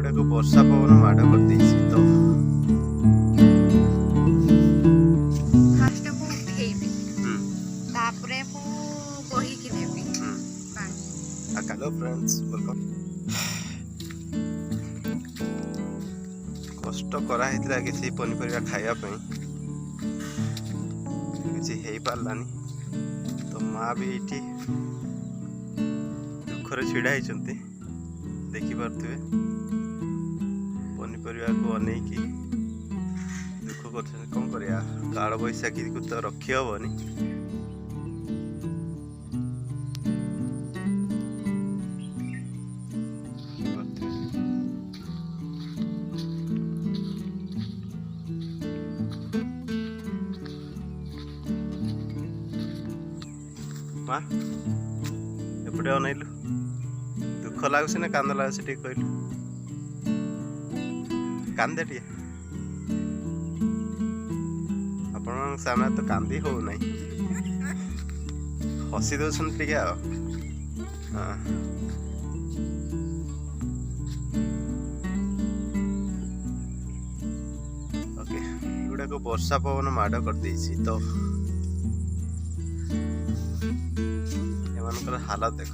एगुड़ा को वर्षा पवन माड़ कर तो फास्ट मु उठेबी तापरे मु बही कि नेबी हेलो फ्रेंड्स वेलकम। कष्ट करा हेतिला किसी पनीपरिया खाइया पई किसी हेई पारलानी तो माँ भी ये दुखरे छिड़ा होती देखी पारे पनीपरिया को अनेकी दुख कर कौन करिया काल बैशाखी को तो रखी हेनी माँ एपटे अनैलु दुख लगुच ना कांद लगुच टे कहलु कांदे टे आपण सामने तो कांदी हो ना हसी दौन टे ओके गुड़ा को वर्षा पवन माड़ कर तो हालत देख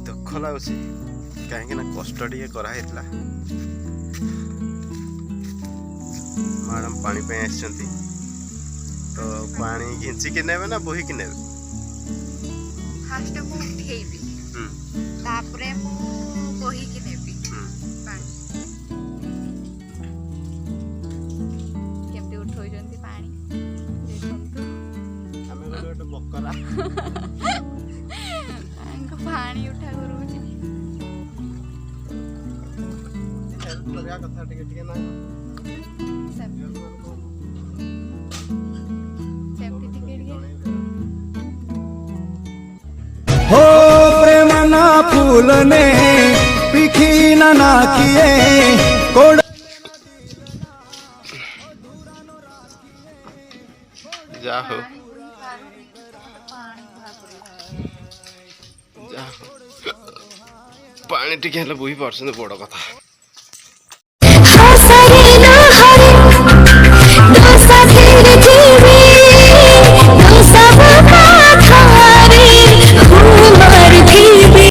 दुख लगुच कहीं कष्ट टे कराई मैडम पानी पे तो पानी घिंचिकी ने ना बोहिकी ने फास्ट मु उठेबी तापरे मु बही कि नेबी केमती उठोई जंती पानी देखंतु हमें गोटे बकरा पानी उठा करूची हेल्प करया कथा टिके टिके ना सेफ्टी टिके हो प्रेम ना फूल ने पिखी ना नाकिए कोड जा हो पानी टिके बोही पार्छ बड़ कथा।